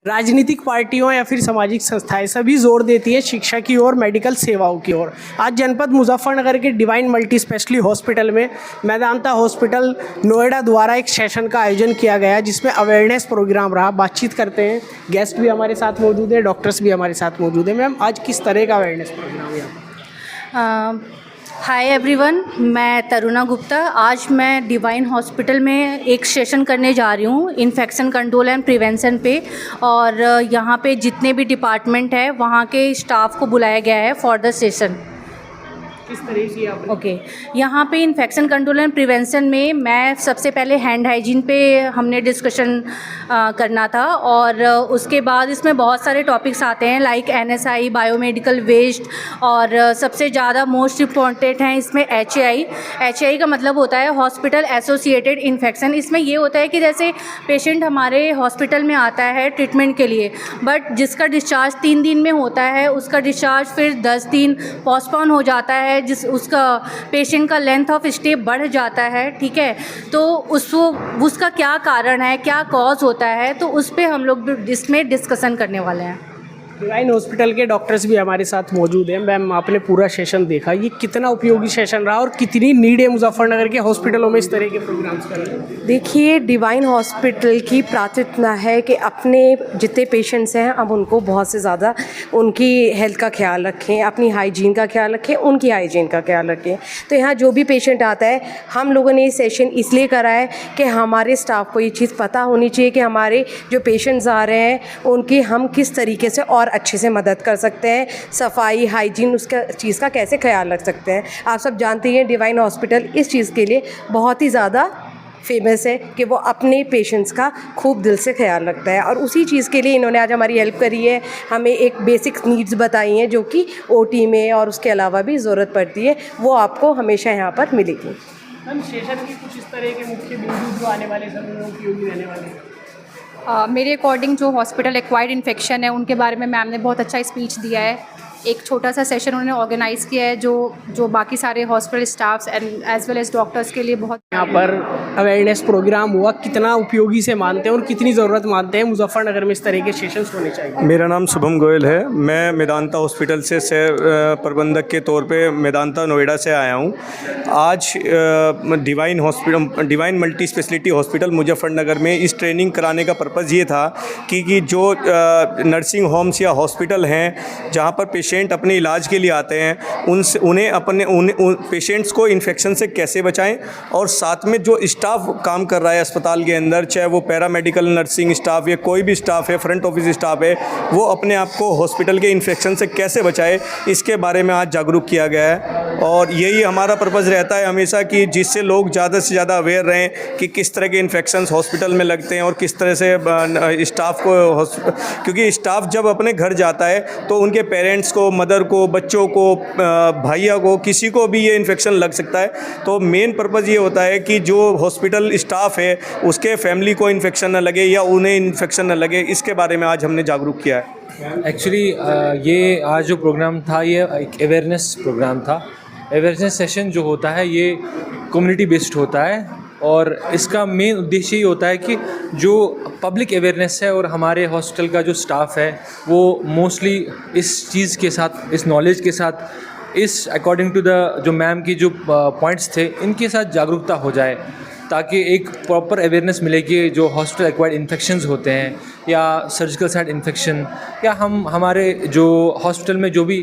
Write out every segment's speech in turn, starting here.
राजनीतिक पार्टियों या फिर सामाजिक संस्थाएं सभी जोर देती है शिक्षा की ओर, मेडिकल सेवाओं की ओर। आज जनपद मुजफ्फरनगर के डिवाइन मल्टी स्पेशलिटी हॉस्पिटल में मेदांता हॉस्पिटल नोएडा द्वारा एक सेशन का आयोजन किया गया, जिसमें अवेयरनेस प्रोग्राम रहा। बातचीत करते हैं, गेस्ट भी हमारे साथ मौजूद है, डॉक्टर्स भी हमारे साथ मौजूद है। मैम, आज किस तरह का अवेयरनेस प्रोग्राम है यहाँ पर? हाय एवरीवन, मैं तरुणा गुप्ता। आज मैं डिवाइन हॉस्पिटल में एक सेशन करने जा रही हूँ इन्फेक्शन कंट्रोल एंड प्रिवेंशन पे। और यहाँ पे जितने भी डिपार्टमेंट है वहाँ के स्टाफ को बुलाया गया है फॉर द सेशन। किस तरह से आप ओके, यहाँ पे इन्फेक्शन कंट्रोल एंड प्रिवेंशन में मैं सबसे पहले हैंड हाइजीन पे हमने डिस्कशन करना था। और उसके बाद इसमें बहुत सारे टॉपिक्स आते हैं लाइक NSI, बायोमेडिकल वेस्ट, और सबसे ज़्यादा मोस्ट इम्पॉर्टेंट है इसमें HAI का मतलब होता है हॉस्पिटल एसोसिएटेड इन्फेक्शन। इसमें ये होता है कि जैसे पेशेंट हमारे हॉस्पिटल में आता है ट्रीटमेंट के लिए, बट जिसका डिस्चार्ज 3 दिन में होता है उसका डिस्चार्ज फिर 10 दिन पोस्टपोन हो जाता है, उसका पेशेंट का लेंथ ऑफ स्टे बढ़ जाता है। ठीक है, तो उसका क्या कारण है, क्या कॉज होता है, तो उस पर हम लोग इसमें डिस्कशन करने वाले हैं। डिवाइन हॉस्पिटल के डॉक्टर्स भी हमारे साथ मौजूद हैं। मैम, आपने पूरा सेशन देखा, ये कितना उपयोगी सेशन रहा और कितनी नीड है मुजफ्फरनगर के हॉस्पिटलों में इस तरह के प्रोग्राम्स करने? देखिए, डिवाइन हॉस्पिटल की प्राथमिकता है कि अपने जितने पेशेंट्स हैं अब उनको बहुत से ज़्यादा उनकी हेल्थ का ख्याल रखें, अपनी हाइजीन का ख्याल रखें, उनकी हाइजीन का ख्याल रखें। तो यहाँ जो भी पेशेंट आता है, हम लोगों ने ये सेशन इसलिए करा है कि हमारे स्टाफ को ये चीज़ पता होनी चाहिए कि हमारे जो पेशेंट्स आ रहे हैं उनकी हम किस तरीके से और अच्छे से मदद कर सकते हैं, सफाई, हाइजीन, उसका चीज़ का कैसे ख्याल रख सकते हैं। आप सब जानते हैं डिवाइन हॉस्पिटल इस चीज़ के लिए बहुत ही ज़्यादा फेमस है कि वो अपने पेशेंट्स का खूब दिल से ख्याल रखता है। और उसी चीज़ के लिए इन्होंने आज हमारी हेल्प करी है, हमें एक बेसिक नीड्स बताई हैं जो कि OT में और उसके अलावा भी ज़रूरत पड़ती है, वो आपको हमेशा यहाँ पर मिलेगी। मैम, सेशन की कुछ इस तरह के मुख्य बिंदु जो आने वाले समय में उपयोगी रहने वाले हैं? मेरे अकॉर्डिंग जो हॉस्पिटल एक्वायर्ड इन्फेक्शन है उनके बारे में मैम ने बहुत अच्छा स्पीच दिया है। एक छोटा सा सेशन उन्होंने ऑर्गेनाइज़ किया है जो बाकी सारे hospital staffs and as well as doctors के लिए बहुत यहाँ पर अवेयरनेस प्रोग्राम हुआ, कितना उपयोगी से मानते हैं और कितनी ज़रूरत मानते हैं मुजफ्फरनगर में इस तरह के सेशंस होने चाहिए? मेरा नाम शुभम गोयल है। मैं मेदांता हॉस्पिटल से प्रबंधक के तौर पे मेदांता नोएडा से आया हूँ। आज divine multi speciality hospital Muzaffarnagar में इस ट्रेनिंग कराने का पर्पज़ ये था कि जो नर्सिंग होम्स या हॉस्पिटल हैं जहाँ पर पेशेंट अपने इलाज के लिए आते हैं उन पेशेंट्स को इन्फेक्शन से कैसे बचाएं, और साथ में जो स्टाफ काम कर रहा है अस्पताल के अंदर, चाहे वो पैरामेडिकल नर्सिंग स्टाफ या कोई भी स्टाफ है, फ्रंट ऑफिस स्टाफ है, वो अपने आप को हॉस्पिटल के इन्फेक्शन से कैसे बचाए, इसके बारे में आज जागरूक किया गया है। और यही हमारा पर्पज़ रहता है हमेशा कि जिससे लोग ज़्यादा से ज़्यादा अवेयर रहें कि किस तरह के इन्फेक्शंस हॉस्पिटल में लगते हैं और किस तरह से स्टाफ को, क्योंकि स्टाफ जब अपने घर जाता है तो उनके पेरेंट्स को, मदर को, बच्चों को, भैया को, किसी को भी ये इन्फेक्शन लग सकता है। तो मेन पर्पज़ ये होता है कि जो हॉस्पिटल स्टाफ है उसके फैमिली को इन्फेक्शन न लगे या उन्हें इन्फेक्शन न लगे, इसके बारे में आज हमने जागरूक किया है। एक्चुअली ये आज जो प्रोग्राम था ये एक अवेयरनेस प्रोग्राम था। अवेयरनेस सेशन जो होता है ये कम्युनिटी बेस्ड होता है और इसका मेन उद्देश्य ये होता है कि जो पब्लिक अवेयरनेस है और हमारे हॉस्पिटल का जो स्टाफ है वो मोस्टली इस चीज़ के साथ, इस नॉलेज के साथ, इस अकॉर्डिंग टू द जो मैम की जो पॉइंट्स थे इनके साथ जागरूकता हो जाए, ताकि एक प्रॉपर अवेयरनेस मिले कि जो हॉस्पिटल एक्वायर्ड इन्फेक्शंस होते हैं या सर्जिकल साइट इन्फेक्शन या हमारे जो हॉस्पिटल में जो भी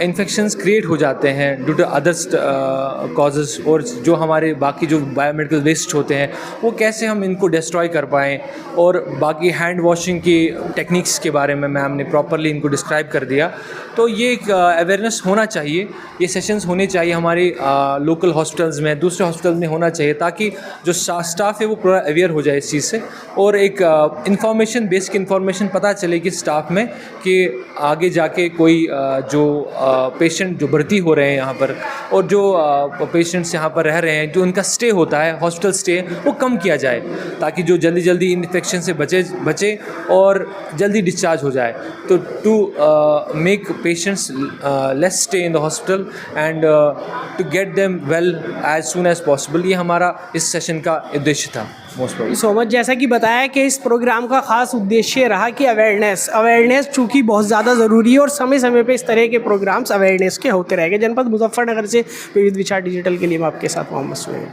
इन्फेक्शंस क्रिएट हो जाते हैं ड्यू टू अदर्स कॉजेज़, और जो हमारे बाकी जो बायोमेडिकल वेस्ट होते हैं वो कैसे हम इनको डिस्ट्रॉय कर पाएँ, और बाकी हैंड वॉशिंग की टेक्निक्स के बारे में मैम ने प्रॉपरली इनको डिस्क्राइब कर दिया। तो ये एक अवेयरनेस होना चाहिए, ये सेशंस होने चाहिए हमारे लोकल हॉस्पिटल्स में, दूसरे हॉस्पिटल में होना चाहिए, ताकि जो स्टाफ है वो पूरा अवेयर हो जाए इस चीज़ से, और एक इंफॉर्मेशन, बेसिक इंफॉर्मेशन पता चले कि स्टाफ में कि आगे जाके कोई जो पेशेंट जो भर्ती हो रहे हैं यहाँ पर और जो पेशेंट्स यहाँ पर रह रहे हैं, जो उनका स्टे होता है, हॉस्पिटल स्टे, वो कम किया जाए, ताकि जो जल्दी जल्दी इन्फेक्शन से बचे और जल्दी डिस्चार्ज हो जाए। तो to make patients less stay in the hospital and to get them well as soon as possible, ये हमारा इस सेशन सेशन का उद्देश्य था मोस्ट प्रोबेबली। So much. जैसा कि बताया कि इस प्रोग्राम का खास उद्देश्य रहा कि अवेयरनेस चूँकि बहुत ज़्यादा ज़रूरी है और समय समय पे इस तरह के प्रोग्राम्स अवेयरनेस के होते रहेंगे। जनपद मुजफ्फरनगर से विविध विचार डिजिटल के लिए मैं आपके साथ मोहम्मद सुहेल।